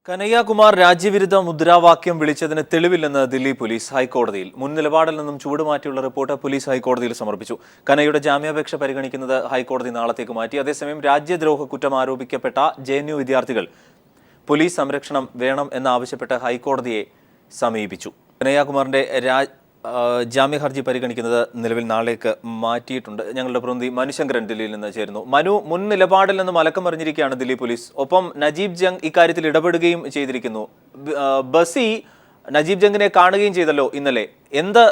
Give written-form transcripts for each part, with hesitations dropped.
കനയ്യകുമാർ രാജ്യവിരുദ്ധ മുദ്രാവാക്യം വിളിച്ചതിന് തെളിവില്ലെന്ന് ദില്ലി പോലീസ് ഹൈക്കോടതിയിൽ. മുൻ നിലപാടിൽ നിന്നും ചൂടുമാറ്റിയുള്ള റിപ്പോർട്ട് പോലീസ് ഹൈക്കോടതിയിൽ സമർപ്പിച്ചു. കനയ്യയുടെ ജാമ്യാപേക്ഷ പരിഗണിക്കുന്നത് ഹൈക്കോടതി നാളത്തേക്ക് മാറ്റി. അതേസമയം രാജ്യദ്രോഹ കുറ്റം ആരോപിക്കപ്പെട്ട JNU വിദ്യാർത്ഥികൾ പോലീസ് സംരക്ഷണം വേണം എന്നാവശ്യപ്പെട്ട് ഹൈക്കോടതിയെ സമീപിച്ചു. കനയ്യകുമാറിന്റെ ജാമ്യ ഹർജി പരിഗണിക്കുന്നത് നിലവിൽ നാളേക്ക് മാറ്റിയിട്ടുണ്ട്. ഞങ്ങളുടെ പ്രതിനിധി മനുശങ്കരൻ ദില്ലിയിൽ നിന്ന് ചേരുന്നു. മനു, മുൻ നിലപാടിൽ നിന്ന് മലക്കം മറിഞ്ഞിരിക്കുകയാണ് ദില്ലി പോലീസ്. ഒപ്പം നജീബ് ജംഗ് ഇക്കാര്യത്തിൽ ഇടപെടുകയും ചെയ്തിരിക്കുന്നു. ബസി നജീബ് ജംഗിനെ കാണുകയും ചെയ്തല്ലോ ഇന്നലെ. എന്ത്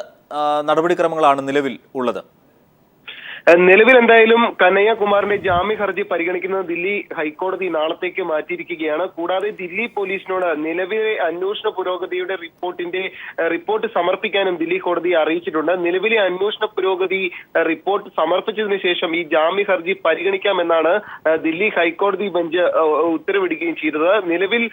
നടപടിക്രമങ്ങളാണ് നിലവിൽ ഉള്ളത്? നിലവിൽ എന്തായാലും കനയ്യകുമാറിന്റെ ജാമ്യ ഹർജി പരിഗണിക്കുന്നത് ദില്ലി ഹൈക്കോടതി നാളത്തേക്ക് മാറ്റിയിരിക്കുകയാണ്. കൂടാതെ ദില്ലി പോലീസിനോട് നിലവിലെ അന്വേഷണ പുരോഗതിയുടെ റിപ്പോർട്ട് സമർപ്പിക്കാനും ദില്ലി കോടതിയെ അറിയിച്ചിട്ടുണ്ട്. നിലവിലെ അന്വേഷണ പുരോഗതി റിപ്പോർട്ട് സമർപ്പിച്ചതിന് ശേഷം ഈ ജാമ്യ ഹർജി പരിഗണിക്കാമെന്നാണ് ദില്ലി ഹൈക്കോടതി ബെഞ്ച് ഉത്തരവിടുകയും ചെയ്തത്. നിലവിൽ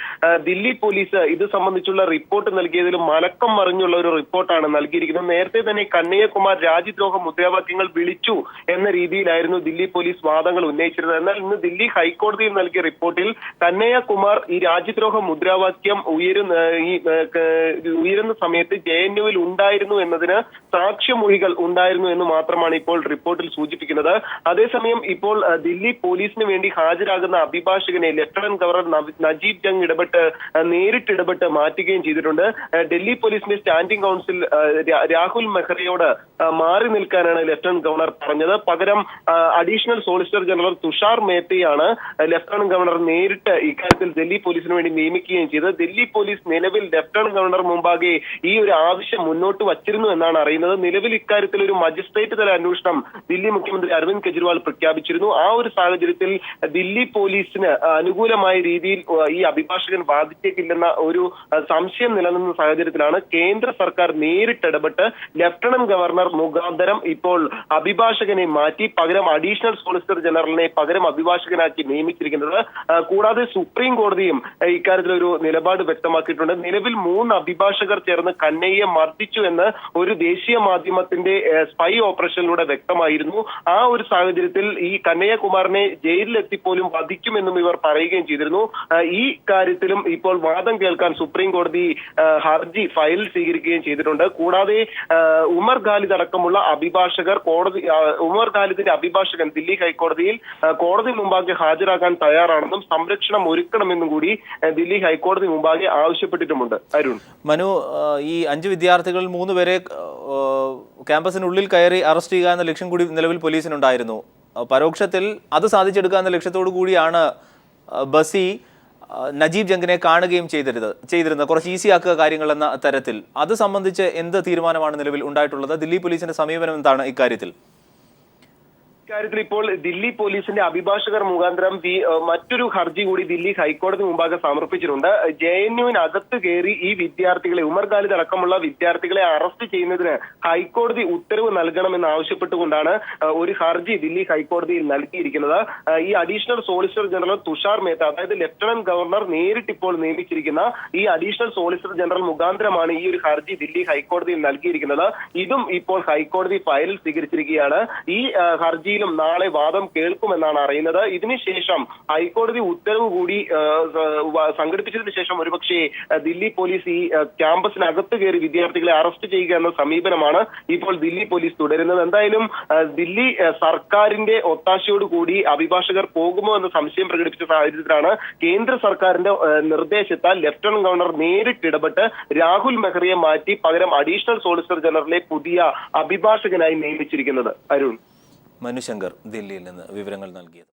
ദില്ലി പോലീസ് ഇത് സംബന്ധിച്ചുള്ള റിപ്പോർട്ട് നൽകിയതിലും മലക്കം മറിഞ്ഞുള്ള ഒരു റിപ്പോർട്ടാണ് നൽകിയിരിക്കുന്നത്. നേരത്തെ തന്നെ കനയ്യകുമാർ രാജ്യദ്രോഹ മുദ്രാവാക്യങ്ങൾ വിളിച്ചു എന്ന രീതിയിലായിരുന്നു ദില്ലി പോലീസ് വാദങ്ങൾ ഉന്നയിച്ചിരുന്നത്. എന്നാൽ ഇന്ന് ദില്ലി ഹൈക്കോടതിയിൽ നൽകിയ റിപ്പോർട്ടിൽ കനയ്യകുമാർ ഈ രാജ്യദ്രോഹ മുദ്രാവാക്യം ഉയരുന്ന സമയത്ത് JNUവിൽ ഉണ്ടായിരുന്നു എന്നതിന് സാക്ഷ്യമൊഴികൾ ഉണ്ടായിരുന്നു എന്ന് മാത്രമാണ് ഇപ്പോൾ റിപ്പോർട്ടിൽ സൂചിപ്പിക്കുന്നത്. അതേസമയം ഇപ്പോൾ ദില്ലി പോലീസിന് വേണ്ടി ഹാജരാകുന്ന അഭിഭാഷകനെ ലഫ്റ്റനന്റ് ഗവർണർ നജീബ് ജംഗ് നേരിട്ട് ഇടപെട്ട് മാറ്റുകയും ചെയ്തിട്ടുണ്ട്. ഡൽഹി പോലീസിന്റെ സ്റ്റാൻഡിംഗ് കൗൺസിൽ രാഹുൽ മെഹ്റയോട് മാറി നിൽക്കാനാണ് ലഫ്റ്റനന്റ് ഗവർണർ പറഞ്ഞത്. പകരം അഡീഷണൽ സോളിസിറ്റർ ജനറൽ തുഷാർ മേത്തയാണ് ലഫ്റ്റനന്റ് ഗവർണർ നേരിട്ട് ഇക്കാര്യത്തിൽ ഡൽഹി പോലീസിന് വേണ്ടി നിയമിക്കുകയും ചെയ്തത്. ഡൽഹി പോലീസ് നിലവിൽ ലഫ്റ്റനന്റ് ഗവർണർ മുമ്പാകെ ഈ ഒരു ആവശ്യം മുന്നോട്ട് വച്ചിരുന്നു എന്നാണ് അറിയുന്നത്. നിലവിൽ ഇക്കാര്യത്തിൽ ഒരു മജിസ്ട്രേറ്റ് തല അന്വേഷണം ദില്ലി മുഖ്യമന്ത്രി അരവിന്ദ് കെജ്രിവാൾ പ്രഖ്യാപിച്ചിരുന്നു. ആ ഒരു സാഹചര്യത്തിൽ ദില്ലി പോലീസിന് അനുകൂലമായ രീതിയിൽ ഈ അഭിഭാഷകൻ വാദിച്ചേക്കില്ലെന്ന ഒരു സംശയം നിലനിന്ന സാഹചര്യത്തിലാണ് കേന്ദ്ര സർക്കാർ നേരിട്ടിടപെട്ട് ലഫ്റ്റനന്റ് ഗവർണർ മുഖാന്തരം ഇപ്പോൾ അഭിഭാഷകനെ മാറ്റി പകരം അഡീഷണൽ സോളിസിറ്റർ ജനറലിനെ പകരം അഭിഭാഷകനാക്കി നിയമിച്ചിരിക്കുന്നത്. കൂടാതെ സുപ്രീം കോടതിയും ഇക്കാര്യത്തിൽ ഒരു നിലപാട് വ്യക്തമാക്കിയിട്ടുണ്ട്. നിലവിൽ 3 അഭിഭാഷകർ ചേർന്ന് കന്നയ്യയെ മർദ്ദിച്ചു എന്ന് ഒരു ദേശീയ മാധ്യമത്തിന്റെ സ്പൈ ഓപ്പറേഷനിലൂടെ വ്യക്തമായിരുന്നു. ആ ഒരു സാഹചര്യത്തിൽ ഈ കനയ്യകുമാറിനെ ജയിലിലെത്തിപ്പോലും വധിക്കുമെന്നും ഇവർ പറയുകയും ചെയ്തിരുന്നു. ഈ കാര്യത്തിലും ഇപ്പോൾ വാദം കേൾക്കാൻ സുപ്രീം കോടതി ഹർജി ഫയൽ സ്വീകരിക്കുകയും ചെയ്തിട്ടുണ്ട്. കൂടാതെ ഉമർ ഖാലിദ് അടക്കമുള്ള അഭിഭാഷകർ ഉമർ ഖാലിദിന്റെ അഭിഭാഷകൻ ദില്ലി ഹൈക്കോടതിയിൽ കോടതി മുമ്പാകെ ഹാജരാകാൻ തയ്യാറാണെന്നും സംരക്ഷണം ഒരുക്കണമെന്നും കൂടി ദില്ലി ഹൈക്കോടതി മുമ്പാകെ ആവശ്യപ്പെട്ടിട്ടുമുണ്ട്. അരുൺ, മനു, ഈ 5 വിദ്യാർത്ഥികളിൽ 3 പേരെ ക്യാമ്പസിനുള്ളിൽ കയറി അറസ്റ്റ് ചെയ്യുക എന്ന ലക്ഷ്യം കൂടി നിലവിൽ പോലീസിനുണ്ടായിരുന്നു. പരോക്ഷത്തിൽ അത് സാധിച്ചെടുക്കുക എന്ന ലക്ഷ്യത്തോടു കൂടിയാണ് ബസി നജീബ് ജംഗിനെ കാണുകയും ചെയ്തിരുന്നത് കുറച്ച് ഈസി ആക്കുക കാര്യങ്ങൾ എന്ന തരത്തിൽ. അത് സംബന്ധിച്ച് എന്ത് തീരുമാനമാണ് നിലവിൽ ഉണ്ടായിട്ടുള്ളത്? ദില്ലി പോലീസിന്റെ സമീപനം എന്താണ് ഇക്കാര്യത്തിൽ? ഇക്കാര്യത്തിൽ ഇപ്പോൾ ദില്ലി പോലീസിന്റെ അഭിഭാഷകർ മുഖാന്തരം മറ്റൊരു ഹർജി കൂടി ദില്ലി ഹൈക്കോടതി മുമ്പാകെ സമർപ്പിച്ചിട്ടുണ്ട്. JNUവിനകത്ത് കയറി ഈ വിദ്യാർത്ഥികളെ, ഉമർ ഖാലിദ് അടക്കമുള്ള വിദ്യാർത്ഥികളെ അറസ്റ്റ് ചെയ്യുന്നതിന് ഹൈക്കോടതി ഉത്തരവ് നൽകണമെന്ന് ആവശ്യപ്പെട്ടുകൊണ്ടാണ് ഒരു ഹർജി ദില്ലി ഹൈക്കോടതിയിൽ നൽകിയിരിക്കുന്നത്. ഈ additional solicitor general Tushar Mehta, അതായത് ലഫ്റ്റനന്റ് ഗവർണർ നേരിട്ട് ഇപ്പോൾ നിയമിച്ചിരിക്കുന്ന ഈ അഡീഷണൽ സോളിസിറ്റർ ജനറൽ മുഖാന്തരമാണ് ഈ ഒരു ഹർജി ദില്ലി ഹൈക്കോടതിയിൽ നൽകിയിരിക്കുന്നത്. ഇതും ഇപ്പോൾ ഹൈക്കോടതി ഫയലിൽ സ്വീകരിച്ചിരിക്കുകയാണ്. ഈ ഹർജി നാളെ വാദം കേൾക്കുമെന്നാണ് അറിയുന്നത്. ഇതിനുശേഷം ഹൈക്കോടതി ഉത്തരവ് കൂടി സംഘടിപ്പിച്ചതിനു ശേഷം ഒരുപക്ഷെ ദില്ലി പോലീസ് ഈ ക്യാമ്പസിനകത്ത് കയറി വിദ്യാർത്ഥികളെ അറസ്റ്റ് ചെയ്യുക എന്ന സമീപനമാണ് ഇപ്പോൾ ദില്ലി പോലീസ് തുടരുന്നത്. എന്തായാലും ദില്ലി സർക്കാരിന്റെ ഒത്താശയോടുകൂടി അഭിഭാഷകർ പോകുമോ എന്ന സംശയം പ്രകടിപ്പിച്ച സാഹചര്യത്തിലാണ് കേന്ദ്ര സർക്കാരിന്റെ നിർദ്ദേശത്താൽ ലഫ്റ്റനന്റ് ഗവർണർ നേരിട്ടിടപെട്ട് രാഹുൽ മെഹ്റയെ മാറ്റി പകരം അഡീഷണൽ സോളിസിറ്റർ ജനറലിനെ പുതിയ അഭിഭാഷകനായി നിയമിച്ചിരിക്കുന്നത്. അരുൺ, മനുശങ്കർ ദില്ലിയിൽ നിന്ന് വിവരങ്ങൾ നൽകിയത്.